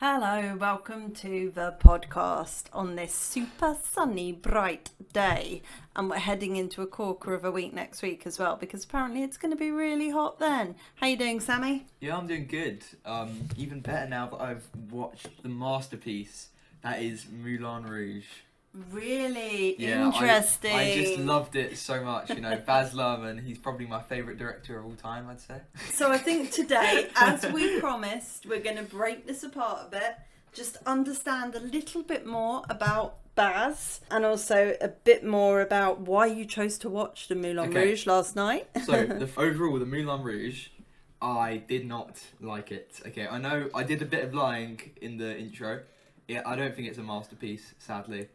Hello, welcome to the podcast on this super sunny, bright day. And we're heading into a corker of a week next week as well, because apparently it's going to be really hot then. How you doing, Sammy? Yeah, I'm doing good. Even better now that I've watched the masterpiece that is Moulin Rouge. Really Yeah, interesting. I just loved it so much. You know, Baz Luhrmann, he's probably my favourite director of all time, I'd say. So I think today, as we promised, we're going to break this apart a bit, just understand a little bit more about Baz, and also a bit more about why you chose to watch the Moulin Rouge last night. So, overall, the Moulin Rouge, I did not like it. Okay, I know I did a bit of lying in the intro. Yeah, I don't think it's a masterpiece, sadly.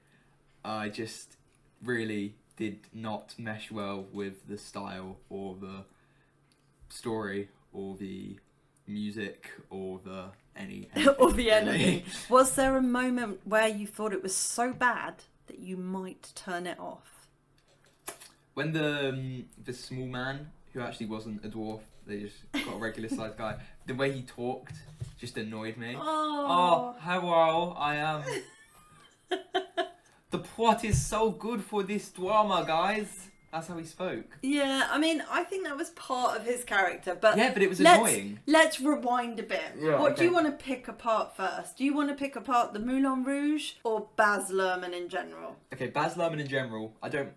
I just really did not mesh well with the style or the story or the music or the anything. Or the anything. Was there a moment where you thought it was so bad that you might turn it off? When the small man, who actually wasn't a dwarf, they just got a regular sized guy, the way he talked just annoyed me. Oh, hello, I am... The plot is so good for this drama, guys. That's how he spoke. yeah, I mean, I think that was part of his character, but Yeah, but it was annoying. Let's rewind a bit. Yeah, What do okay. you want to pick apart first? Do you want to pick apart the Moulin Rouge or Baz Luhrmann in general? Okay, Baz Luhrmann in general, I don't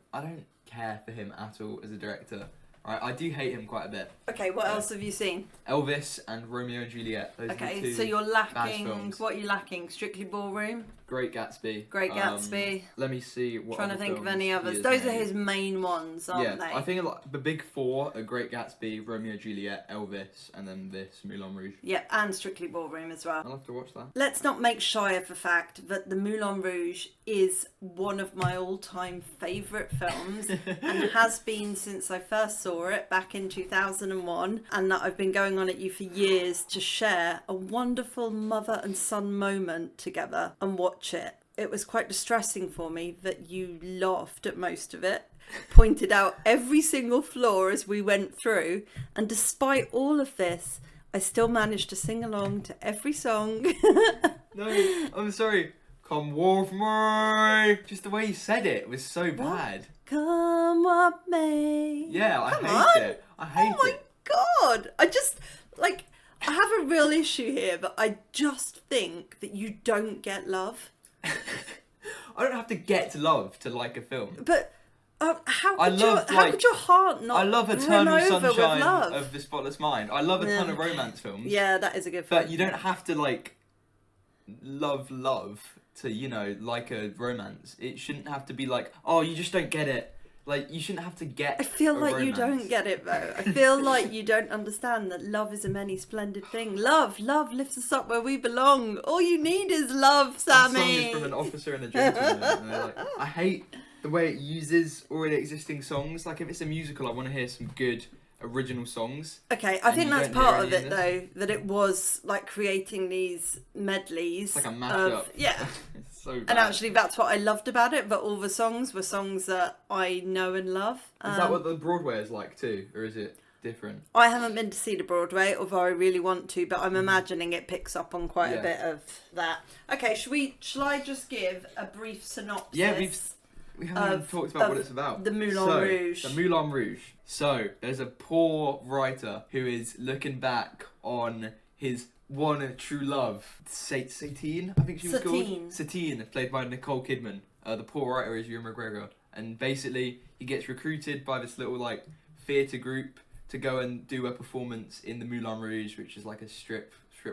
care for him at all as a director. Right, I do hate him quite a bit. Okay, what else have you seen? Elvis and Romeo and Juliet. Those are the Okay, two so you're Baz lacking. films. What are you lacking? Strictly Ballroom? Great Gatsby. Great Gatsby. Let me see what. Trying to other think of films any he others. has Those are made. his main ones, aren't they? I think like, the big four are Great Gatsby, Romeo and Juliet, Elvis, and then this Moulin Rouge. Yeah, and Strictly Ballroom as well. I'll have to watch that. Let's not make shy of the fact that the Moulin Rouge is one of my all-time favourite films and has been since I first saw it back in 2001, and that I've been going on at you for years to share a wonderful mother and son moment together and watch it. It was quite distressing for me that you laughed at most of it, pointed out every single flaw as we went through, and despite all of this, I still managed to sing along to every song. No, I'm sorry. Come with me. Just the way you said it was so bad. Come what may. Yeah, I Come hate on. it. I hate Oh my it. God. I just, like, I have a real issue here, but I just think that you don't get love. I don't have to get love to like a film. But how I could, love, how like- could your heart not I love brim Eternal over with Sunshine love? of the Spotless Mind. I love a ton of romance films. Yeah, that is a good film. But you don't have to like love to, you know, like a romance. It shouldn't have to be like, oh, you just don't get it. Like, you shouldn't have to get I feel a like romance. you don't get it though. I feel like you don't understand that love is a many splendid thing. Love lifts us up where we belong. All you need is love, That Sammy. song is from An Officer and a Gentleman. And they're like, I hate the way it uses already existing songs. Like, if it's a musical, I want to hear some good original songs. Okay, I And think you that's don't hear part of any it of though, that it was like creating these medleys. It's like a mashup. Of, yeah. It's so bad. And actually that's what I loved about it, but all the songs were songs that I know and love. Is that what the Broadway is like too? Or is it different? I haven't been to see the Broadway, although I really want to, but I'm imagining it picks up on quite a Yeah. bit of that. Okay, shall I just give a brief synopsis? Yeah, we haven't even talked about what it's about. the Moulin Rouge. The Moulin Rouge. So, there's a poor writer who is looking back on his one true love. Satine, I think she was Satine. called. Satine, played by Nicole Kidman. The poor writer is Ewan McGregor. And basically, he gets recruited by this little, like, theatre group to go and do a performance in the Moulin Rouge, which is like a strip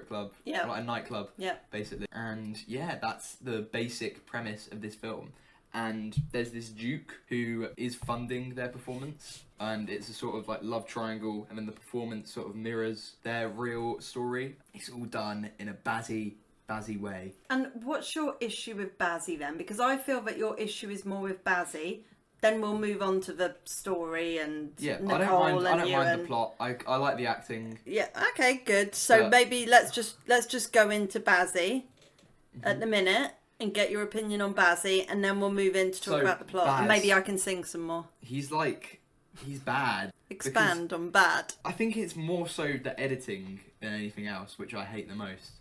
club. Yeah. Like a nightclub. Yeah. Basically. And yeah, that's the basic premise of this film. And there's this duke who is funding their performance, and it's a sort of like love triangle, and then the performance sort of mirrors their real story. It's all done in a bazzy way. And what's your issue with Bazzy then? Because I feel that your issue is more with Bazzy. Then we'll move on to the story and Yeah, Nicole I don't mind the Ewan. plot. I like the acting. Yeah, okay, good. So But- maybe let's just go into Bazzy at the minute and get your opinion on Bazzy, and then we'll move in to talk So, about the plot. And Baz. maybe I can sing some more. He's bad. Expand on bad. I think it's more so the editing than anything else, which I hate the most.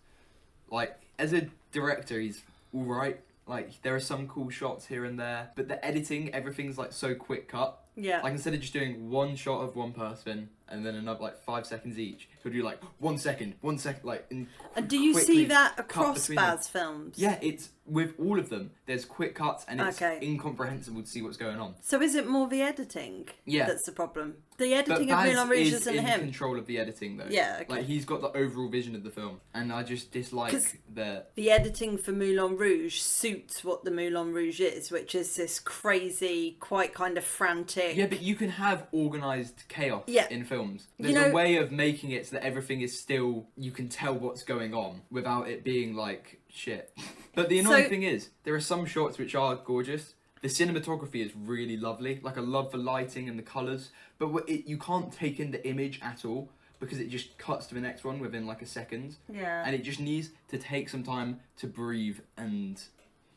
Like, as a director, he's alright. Like, there are some cool shots here and there, but the editing, everything's like so quick cut. Yeah. Like, instead of just doing one shot of one person and then another, like, 5 seconds each, he'll do like 1 second, like. And do you see that across Baz films? Yeah, it's with all of them. There's quick cuts and it's Okay. incomprehensible to see what's going on. So is it more the editing? Yeah. That's the problem. The editing But of Baz Moulin Rouge is isn't in him. control of the editing though. Yeah, okay. Like, he's got the overall vision of the film, and I just dislike 'Cause the editing for Moulin Rouge suits what the Moulin Rouge is, which is this crazy, quite kind of frantic. Yeah, but you can have organised chaos in films. There's know- a way of making it so that everything is still, you can tell what's going on without it being like shit. But the annoying thing is, there are some shots which are gorgeous. The cinematography is really lovely. Like, I love the lighting and the colours, but you can't take in the image at all because it just cuts to the next one within like a second. Yeah. And it just needs to take some time to breathe and,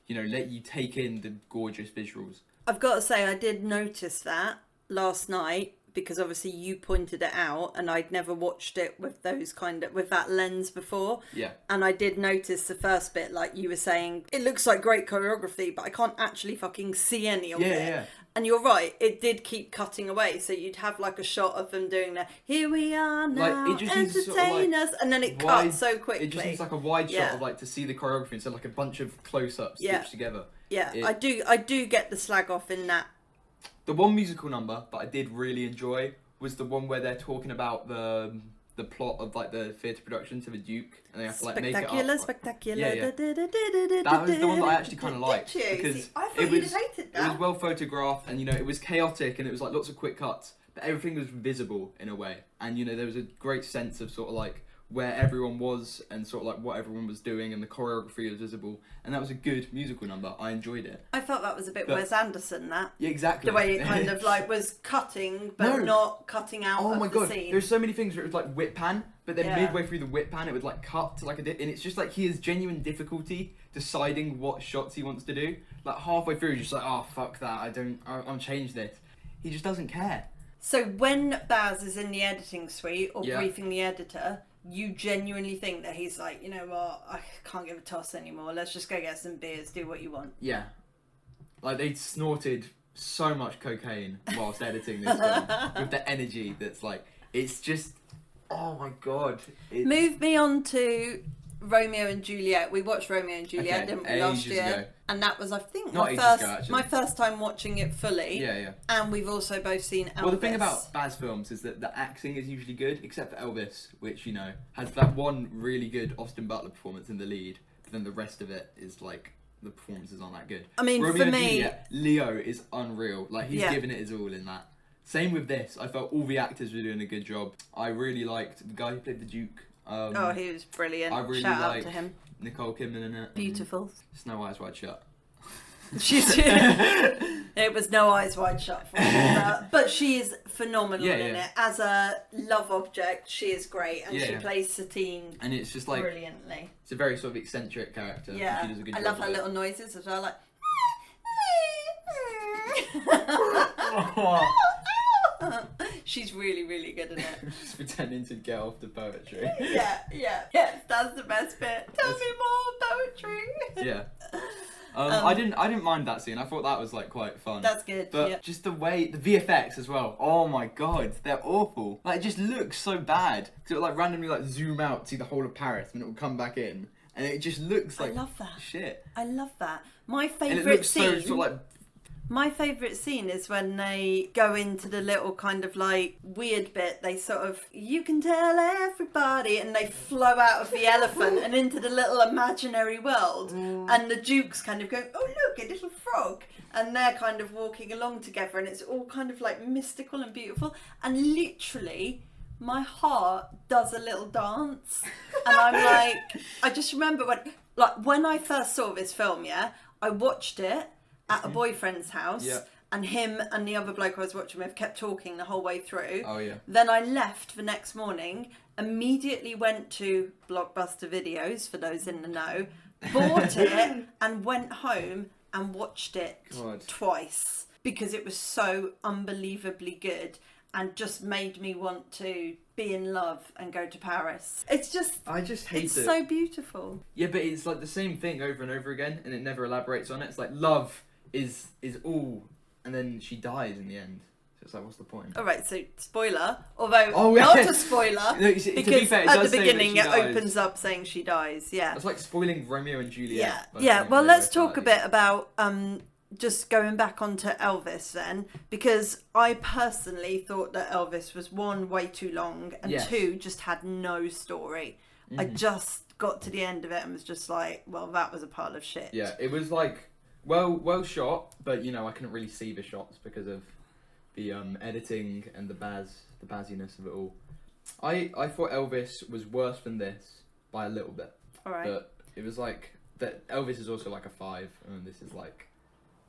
you know, let you take in the gorgeous visuals. I've got to say, I did notice that last night because obviously you pointed it out, and I'd never watched it with with that lens before. Yeah. And I did notice the first bit, like you were saying, it looks like great choreography, but I can't actually fucking see any of it. Yeah. And you're right, it did keep cutting away. So you'd have like a shot of them doing that. Here we are now, Like, it just needs sort of, entertain like, us, and then it wide- cuts so quickly. It just needs like a wide shot Yeah. of like to see the choreography instead of like a bunch of close-ups stitched together. Yeah, I do get the slag off in that. The one musical number that I did really enjoy was the one where they're talking about the plot of like the theatre production to the Duke, and they have to like make it up. Spectacular. Yeah. That was the one that I actually kind of liked because See, I thought you'd have hated that. It was well photographed, and you know it was chaotic, and it was like lots of quick cuts, but everything was visible in a way, and you know there was a great sense of sort of like where everyone was and sort of like what everyone was doing, and the choreography was visible, and that was a good musical number. I enjoyed it. I felt that was a bit Wes Anderson, that. Yeah, exactly. The way it kind of like was cutting, but not cutting out Oh of my the god, scene. there's so many things where it was like whip pan, but then Yeah. midway through the whip pan it would like cut to like and it's just like he has genuine difficulty deciding what shots he wants to do. Like halfway through he's just like, oh fuck that, I'll change this. He just doesn't care. So when Baz is in the editing suite or Yeah. briefing the editor, you genuinely think that he's like, you know what, I can't give a toss anymore. Let's just go get some beers, do what you want. Yeah. Like they snorted so much cocaine whilst editing this film with the energy that's like, it's just, oh my god. Move me on to Romeo and Juliet. We watched Romeo and Juliet, Okay, didn't we, last ages year? ago. And that was, I think, Not ages ago, actually. my first time watching it fully. Yeah. And we've also both seen Elvis. Well, the thing about Baz films is that the acting is usually good, except for Elvis, which, you know, has that one really good Austin Butler performance in the lead, but then the rest of it is like, the performances aren't that good. I mean, Romeo for and me... Juliet, Leo is unreal. Like, he's Yeah. given it his all in that. Same with this. I felt all the actors were doing a good job. I really liked the guy who played the Duke. Oh, he was brilliant. I really Shout out like to him. Nicole Kidman in it. Beautiful. Snow Eyes Wide Shut. It was no eyes wide shut for her, but she is phenomenal in it. As a love object, she is great, and she plays Satine and it's just like brilliantly. It's a very sort of eccentric character. Yeah, She does a good I job love of her it. little noises as well, like. She's really, really good in it. Just pretending to get off the poetry. Yeah, that's the best bit. Tell me more poetry. Yeah. I didn't mind that scene. I thought that was like quite fun. That's good. But just the way the VFX as well. Oh my god, they're awful. Like it just looks so bad. Cause it would like randomly like zoom out, see the whole of Paris, and it will come back in, and it just looks like I love that. shit. I love that. My And it favourite looks scene. so sort of like. My favourite scene is when they go into the little kind of like weird bit. They sort of, you can tell everybody, and they flow out of the elephant and into the little imaginary world. And the Duke's kind of going, oh look, a little frog. And they're kind of walking along together, and it's all kind of like mystical and beautiful. And literally, my heart does a little dance. And I'm like, I just remember when I first saw this film, I watched it at a boyfriend's house, and him and the other bloke I was watching with kept talking the whole way through. Oh yeah. Then I left the next morning, immediately went to Blockbuster Videos, for those in the know, bought it, and went home and watched it twice, because it was so unbelievably good and just made me want to be in love and go to Paris. It's just, I just hate it's it. so beautiful. Yeah, but it's like the same thing over and over again, and it never elaborates on it. It's like love is all, and then she dies in the end. So it's like, what's the point? All right, so spoiler, although Oh, not yeah. a spoiler, No, to be because fair, it at does the say that beginning she it dies. opens up saying she dies. Yeah. It's like spoiling Romeo and Juliet. Yeah, by yeah. saying Well, they let's both talk a died. bit about just going back onto Elvis then, because I personally thought that Elvis was one, way too long, and Yes. two, just had no story. I just got to the end of it and was just like, well, that was a pile of shit. Yeah, it was like well shot, but you know I couldn't really see the shots because of the editing and the bazziness of it all. I thought Elvis was worse than this by a little bit. All right. But it was like that. Elvis is also like a 5, and this is like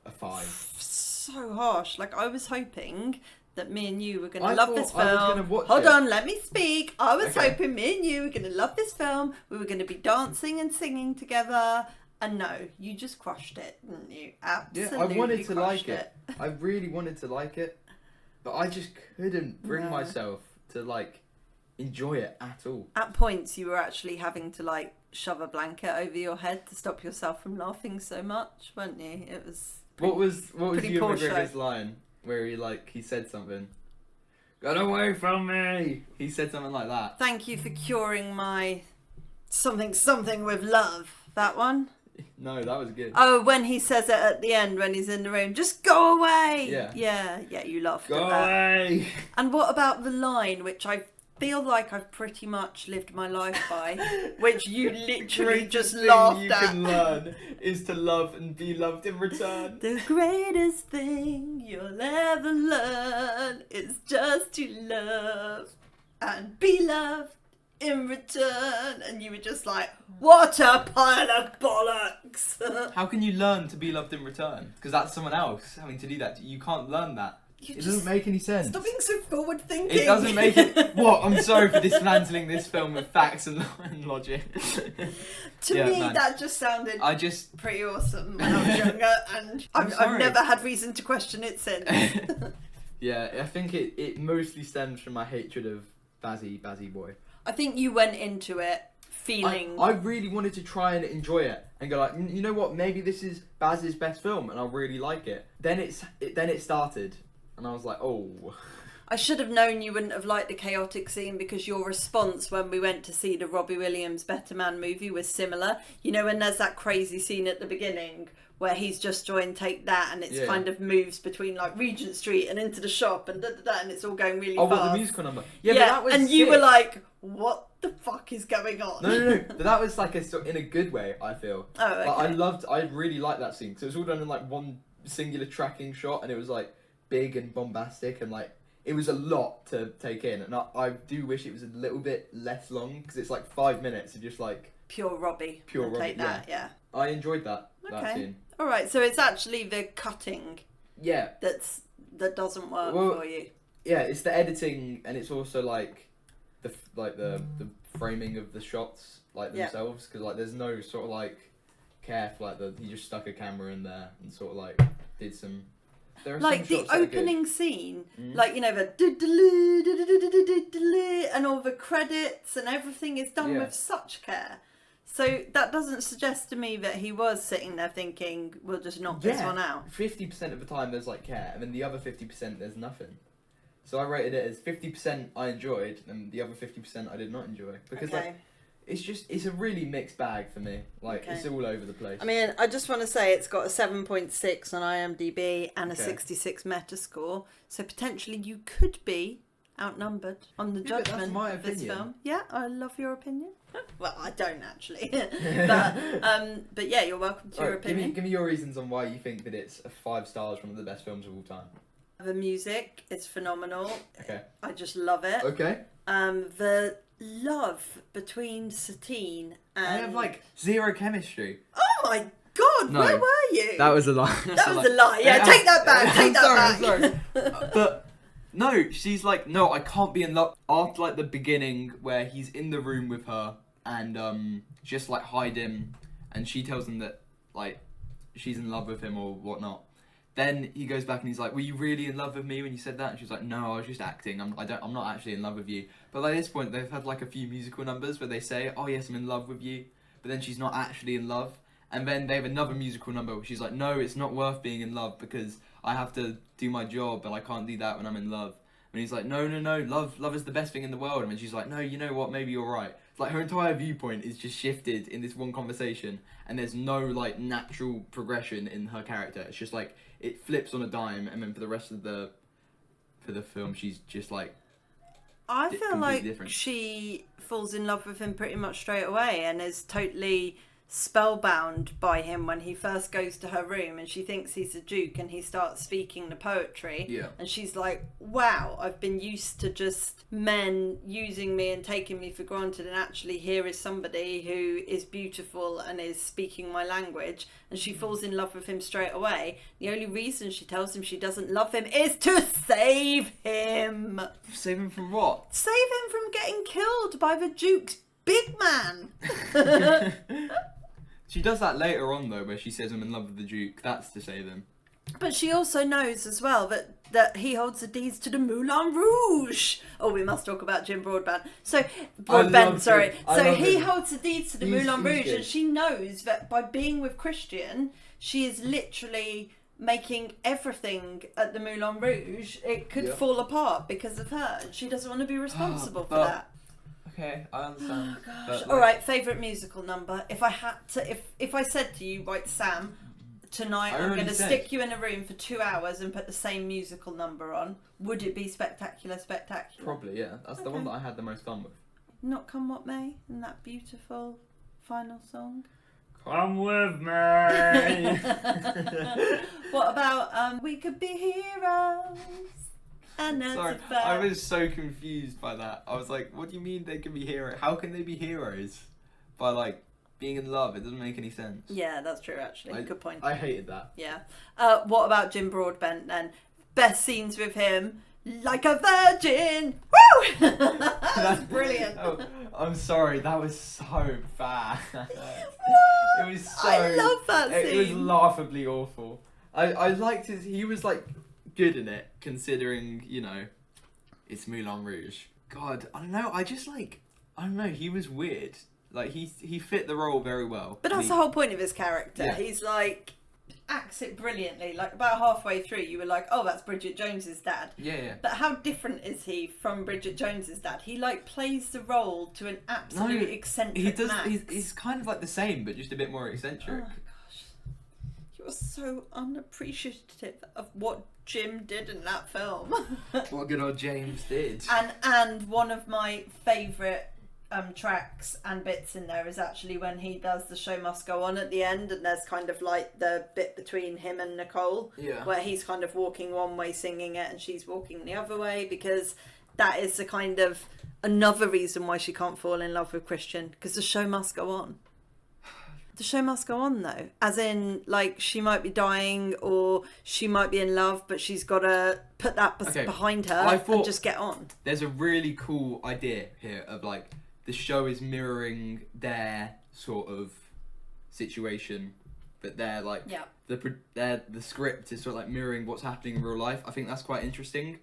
a 5. So harsh. Like, I was hoping that me and you were going to I love thought this I was film. gonna watch Hold it. on, let me speak. I was Okay. hoping me and you were going to love this film. We were going to be dancing and singing together. And no, you just crushed it, didn't you? Yeah, Absolutely I wanted to crushed like it. I really wanted to like it, but I just couldn't bring No. myself to like enjoy it at all. At points, you were actually having to like shove a blanket over your head to stop yourself from laughing so much, weren't you? It was. What was pretty Ewan poor McGregor's show. line where he said something? Get away from me! He said something like that. Thank you for curing my something with love. That one. No, that was good. Oh, when he says it at the end when he's in the room, just go away. Yeah. Yeah, you laughed Go at that. away! And what about the line, which I feel like I've pretty much lived my life by, which you literally just laughed you at. can learn is to love and be loved in return. The greatest thing you'll ever learn is just to love and be loved in return. And you were just like, what a pile of bollocks. How can you learn to be loved in return? Because that's someone else having to do that. You can't learn that. You It just doesn't make any sense. Stop being so forward thinking. It doesn't make it. What? I'm sorry for dismantling this film with facts and logic. To Yeah, me, man. that just sounded I just. pretty awesome when I was younger, and I've sorry. never had reason to question it since. Yeah, I think it mostly stems from my hatred of Bazzy Boy. I think you went into it feeling. I really wanted to try and enjoy it and go like, you know what? Maybe this is Baz's best film, and I'll really like it. Then it started, and I was like, oh. I should have known you wouldn't have liked the chaotic scene, because your response when we went to see the Robbie Williams Better Man movie was similar. You know, when there's that crazy scene at the beginning where he's just joined Take That, and it's Yeah. kind of moves between like Regent Street and into the shop and and it's all going really Oh, fast. what, the musical number? Yeah, but that was and you sick. were like, what the fuck is going on? No. But that was like in a good way, I feel. Oh, okay. Like, I really liked that scene because it was all done in like one singular tracking shot, and it was like big and bombastic, and like it was a lot to take in. And I do wish it was a little bit less long, because it's like 5 minutes of just like Pure Robbie. Pure I'll Robbie, Take That, yeah. I enjoyed that Okay. scene. All right, so it's actually the cutting Yeah, that doesn't work Well, for you. yeah, it's the editing, and it's also like the framing of the shots like Yeah. themselves, because like there's no sort of like care for like he just stuck a camera in there and sort of like did some. There are Like some the shots that are good. opening scene, Mm. like, you know, the and all the credits and everything is done Yeah. with such care. So that doesn't suggest to me that he was sitting there thinking, we'll just knock this one out. 50% of the time there's like care, and then the other 50% there's nothing. So I rated it as 50% I enjoyed, and the other 50% I did not enjoy, because Okay. like it's a really mixed bag for me. Like Okay. it's all over the place. I mean, I just want to say it's got a 7.6 on IMDb and a Okay. 66 Metascore. So potentially you could be outnumbered on the Yeah, but that's judgment my of this opinion. film. Yeah, I love your opinion. Well, I don't actually, but yeah, you're welcome to your Alright, opinion. give me your reasons on why you think that it's a 5 stars, one of the best films of all time. The music is phenomenal. Okay. I just love it. Okay. The love between Satine and I have like zero chemistry. Oh my god, No. where were you? was a lie. That was a lie. Yeah, take that back. Take that I'm back. sorry. But no, she's like, no, I can't be in love. After like the beginning where he's in the room with her and just like hide him, and she tells him that like she's in love with him or whatnot. Then he goes back and he's like, were you really in love with me when you said that? And she's like, no, I was just acting. I'm not actually in love with you. But at this point, they've had like a few musical numbers where they say, oh yes, I'm in love with you. But then she's not actually in love. And then they have another musical number where she's like, no, it's not worth being in love because I have to do my job, but I can't do that when I'm in love. And he's like, no, love is the best thing in the world. And then she's like, no, you know what, maybe you're right. It's like her entire viewpoint is just shifted in this one conversation, and there's no like natural progression in her character. It's just like it flips on a dime, and then for the rest of the film, she's just like. I feel like different. She falls in love with him pretty much straight away and is totally spellbound by him when he first goes to her room and she thinks he's a duke and he starts speaking the poetry. Yeah. And she's like, wow, I've been used to just men using me and taking me for granted, and actually here is somebody who is beautiful and is speaking my language. And she falls in love with him straight away. The only reason she tells him she doesn't love him is to save him. Save him from what? Save him from getting killed by the duke's big man. She does that later on though, where she says I'm in love with the Duke. That's to save him. But she also knows as well that he holds the deeds to the Moulin Rouge. Oh, we must talk about Jim Broadbent. So Broadbent, sorry. So he holds the deeds to the Moulin Rouge, and she knows that by being with Christian, she is literally making everything at the Moulin Rouge. It could fall apart because of her. She doesn't want to be responsible for that. Okay, I understand. Oh gosh! But, like, all right, favourite musical number. If I had to, if I said to you, right, Sam, tonight I'm going to stick you in a room for 2 hours and put the same musical number on, would it be Spectacular? Probably, yeah. That's the one that I had the most fun with. Not Come What May, and that beautiful final song. Come with me. What about We Could Be Heroes? And that's Sorry, I was so confused by that. I was like, what do you mean they can be heroes? How can they be heroes? By like being in love? It doesn't make any sense. Yeah, that's true actually. Good point. I hated that. Yeah. What about Jim Broadbent then? Best scenes with him. Like a virgin! Woo! That's brilliant. Oh, I'm sorry, that was so bad. It was so... I love that scene. It was laughably awful. I liked his... He was like good in it, considering, you know, it's Moulin Rouge. God, I don't know, I don't know, he was weird. Like, he fit the role very well. But that's the whole point of his character. Yeah. He's like, acts it brilliantly. Like, about halfway through, you were like, oh, that's Bridget Jones's dad. Yeah. But how different is he from Bridget Jones's dad? He, like, plays the role to an absolute eccentric he does. max. He's kind of like the same, but just a bit more eccentric. Oh, my gosh. You are so unappreciative of what Jim did in that film. What good old James did. And one of my favourite tracks and bits in there is actually when he does The Show Must Go On at the end, and there's kind of like the bit between him and Nicole, where he's kind of walking one way singing it and she's walking the other way, because that is the kind of another reason why she can't fall in love with Christian, because the show must go on. The show must go on though, as in like she might be dying or she might be in love, but she's got to put that behind her and just get on. There's a really cool idea here of like the show is mirroring their sort of situation, but they're like the script is sort of like mirroring what's happening in real life. I think that's quite interesting,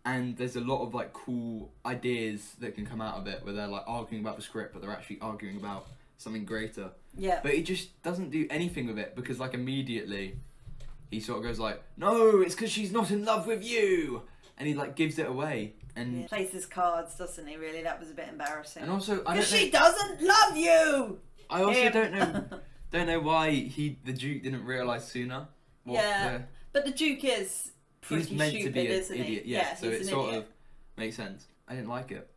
and there's a lot of like cool ideas that can come out of it where they're like arguing about the script, but they're actually arguing about something greater. Yeah. But he just doesn't do anything with it, because like immediately he sort of goes like, no, it's because she's not in love with you, and he like gives it away. And plays his cards, doesn't he? Really, that was a bit embarrassing. And also, because she doesn't love you. I also don't know why the Duke didn't realise sooner. But the Duke is pretty he's meant stupid, to be an isn't idiot. he? Yeah, so it sort of makes sense. I didn't like it.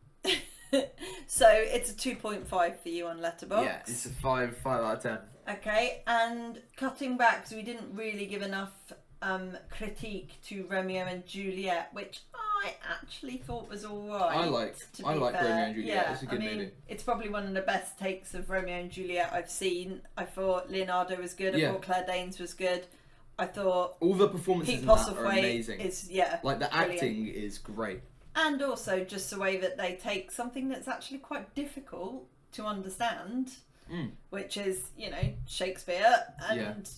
So it's a 2.5 for you on Letterboxd. Yeah, it's a 5 out of 10. Okay, and cutting back, because we didn't really give enough critique to Romeo and Juliet, which I actually thought was alright. I like Romeo and Juliet. Yeah, it's a good movie. It's probably one of the best takes of Romeo and Juliet I've seen. I thought Leonardo was good. I thought Claire Danes was good. I thought all the performances Pete in that are amazing. Like the acting is great. And also just the way that they take something that's actually quite difficult to understand, which is, you know, Shakespeare, and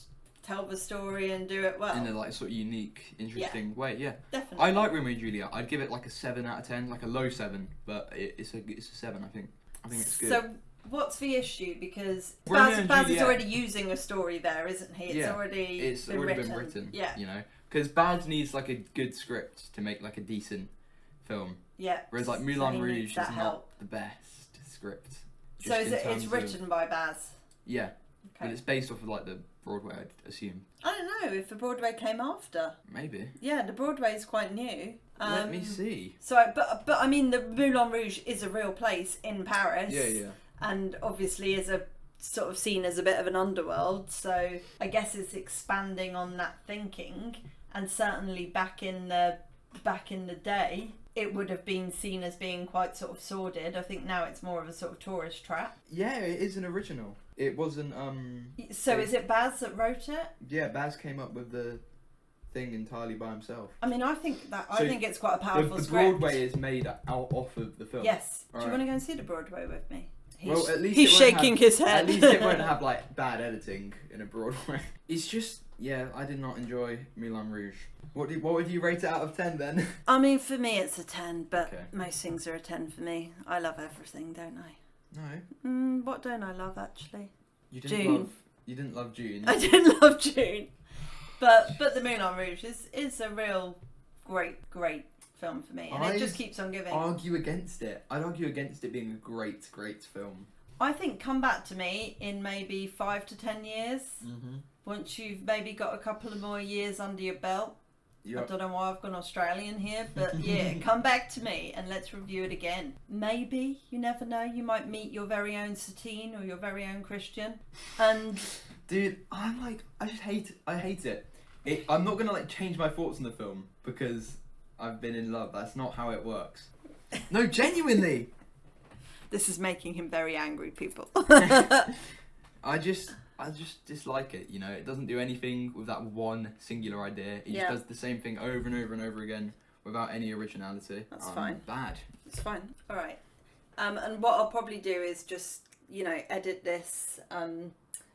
tell the story and do it well. In a like sort of unique, interesting way. Yeah, definitely. I like Romeo and Juliet. I'd give it like a 7 out of 10, like a low 7, but it's a 7. I think it's good. So what's the issue? Because Romeo Baz and is Juliet- already using a story there, isn't he? It's already been written. Yeah. You know, because Baz needs like a good script to make like a decent film. Yeah. Whereas like So Moulin he Rouge needs is that not help. the best script. So just in it's terms of- written by Baz. Yeah, but Okay. it's based off of like the Broadway, I'd assume. I don't know if the Broadway came after. Maybe. Yeah, the Broadway is quite new. Let me see. So, but I mean, the Moulin Rouge is a real place in Paris. Yeah. And obviously is a sort of seen as a bit of an underworld. So I guess it's expanding on that thinking. And certainly back in the day, it would have been seen as being quite sort of sordid. I think now it's more of a sort of tourist trap. Yeah, it is an original. It wasn't. So is it Baz that wrote it? Yeah, Baz came up with the thing entirely by himself. I mean, I think So it's quite a powerful The script. Broadway is made out off of the film. Yes. Do you Alright. want to go and see the Broadway with me? Well, at least he's it won't shaking have- his head. At least it won't have like bad editing in a Broadway. It's just I did not enjoy Moulin Rouge. What would you rate it out of 10 then? I mean, for me, it's a 10, but Okay. most things are a 10 for me. I love everything, don't I? No, What don't I love, actually? you didn't June. love. You didn't love June. I did love June. But the Moulin Rouge is a real great film for me. And it just keeps on giving. Argue against it. I'd argue against it being a great film. I think come back to me in maybe 5 to 10 years. Mm-hmm. Once you've maybe got a couple of more years under your belt. I don't know why I've gone Australian here, but yeah, come back to me and let's review it again. Maybe, you never know, you might meet your very own Satine or your very own Christian. And Dude, I just hate it. I'm not gonna like change my thoughts on the film because I've been in love. That's not how it works. No, genuinely. this is making him very angry, people. I just dislike it. You know, it doesn't do anything with that one singular idea. It just does the same thing over and over and over again without any originality. That's fine. Bad. It's fine. All right. And what I'll probably do is just, edit this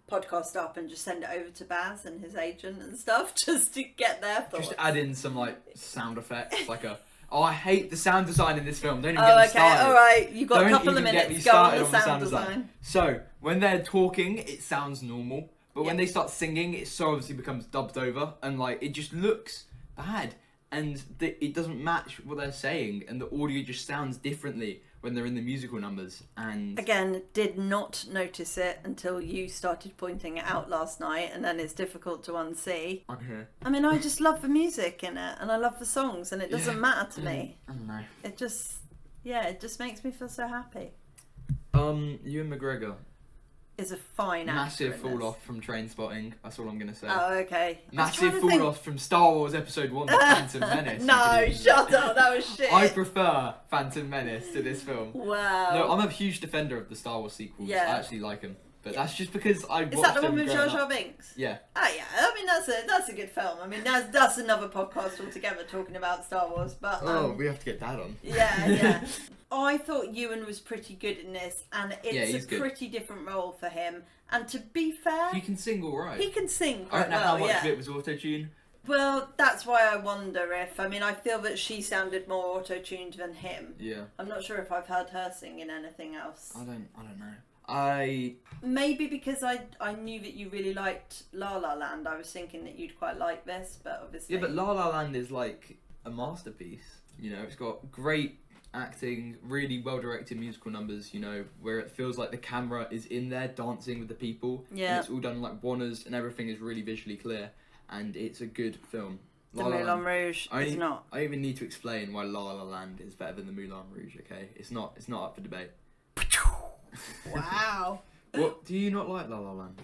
podcast up and just send it over to Baz and his agent and stuff just to get their thoughts. Just add in some like sound effects, like I hate the sound design in this film. Don't even Oh, get me okay. started. All right. You've got Don't a couple of even get me minutes. Go on started the sound design. So when they're talking, it sounds normal, but when Yeah. they start singing, it so obviously becomes dubbed over, and like it just looks bad, and it doesn't match what they're saying, and the audio just sounds differently when they're in the musical numbers. And Again, did not notice it until you started pointing it out last night, and then it's difficult to unsee. okay, I mean, I just love the music in it, and I love the songs, and it doesn't matter to me. I don't know. It just makes me feel so happy. Ewan McGregor, Is a fine actor. massive in fall this. off from Trainspotting. That's all I'm gonna say. Oh, okay. Massive fall off from Star Wars Episode 1 to Phantom Menace. No, shut up. That was shit. I prefer Phantom Menace to this film. Wow. No, I'm a huge defender of the Star Wars sequels. Yeah. I actually like them. But that's just because I watched Is that the one them with growing Jar Jar up. Binks? Yeah. Oh yeah, I mean that's a good film. I mean that's another podcast altogether talking about Star Wars. But we have to get that on. yeah. I thought Ewan was pretty good in this, and it's he's a good. pretty different role for him. And to be fair, He can sing alright. he can sing I quite don't know well. how much Yeah. of it was auto-tune. Well, that's why I wonder if. I mean, I feel that she sounded more auto-tuned than him. Yeah. I'm not sure if I've heard her sing in anything else. I don't know. Maybe because I knew that you really liked La La Land, I was thinking that you'd quite like this, but obviously... Yeah, but La La Land is like a masterpiece. You know, it's got great acting, really well-directed musical numbers, you know, where it feels like the camera is in there dancing with the people. Yeah. And it's all done like Warners, and everything is really visually clear. And it's a good film. The La La Moulin Land. Rouge is not. I even need to explain why La La Land is better than the Moulin Rouge, okay? It's not up for debate. Wow. What, do you not like La La Land?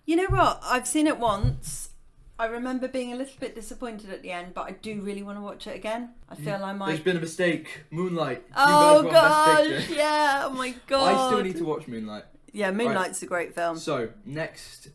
You know what? I've seen it once. I remember being a little bit disappointed at the end, but I do really want to watch it again. I feel I might... There's been a mistake. Moonlight. You Oh guys won Best gosh, Picture. yeah, oh my god. I still need to watch Moonlight. Yeah, Moonlight's a great film. So, next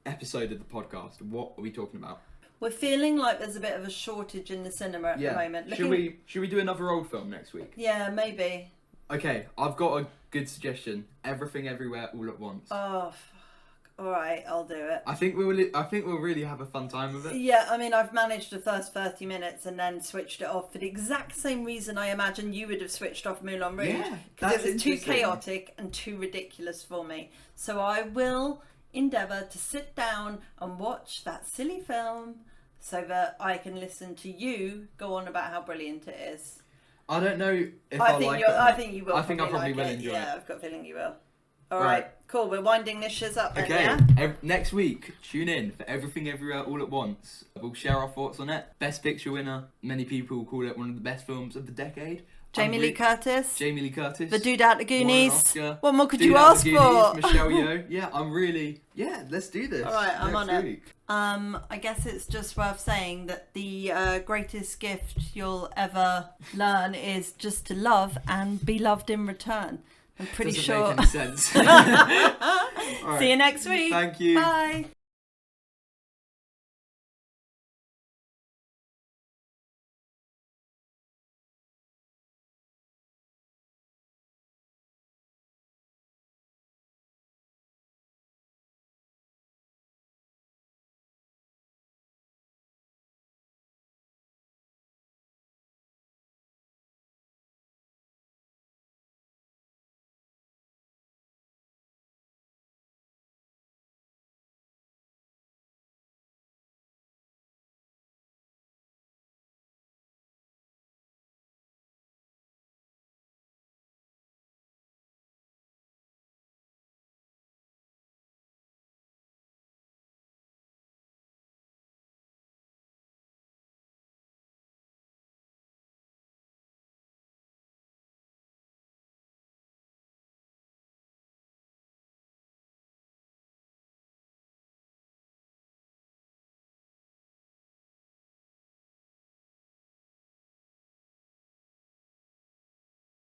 episode of the podcast, what are we talking about? We're feeling like there's a bit of a shortage in the cinema at the moment. Should we do another old film next week? Yeah, maybe. Okay, I've got a good suggestion. Everything Everywhere All at Once. Oh, fuck. All right, I'll do it. I think we'll really have a fun time with it. Yeah, I mean, I've managed the first 30 minutes and then switched it off for the exact same reason I imagine you would have switched off Moulin Rouge. Yeah, because that's it was too interesting. chaotic and too ridiculous for me. So I will endeavour to sit down and watch that silly film so that I can listen to you go on about how brilliant it is. I don't know if I like it. I think you will. I think I probably like will it. enjoy Yeah, it. I've got a feeling you will. All right, cool. We're winding this shiz up then, Okay, yeah? next week, tune in for Everything Everywhere All at Once. We'll share our thoughts on it. Best Picture winner. Many people call it one of the best films of the decade. Jamie Lee Curtis. The Dude out the Goonies. Warren Oscar, What more could Dude you Out ask the Goonies, for? Michelle Yeoh. Yeah, let's do this. All right, I'm next on it. week. I guess it's just worth saying that the greatest gift you'll ever learn is just to love and be loved in return. I'm pretty Doesn't sure. make any sense. All right. See you next week. Thank you. Bye.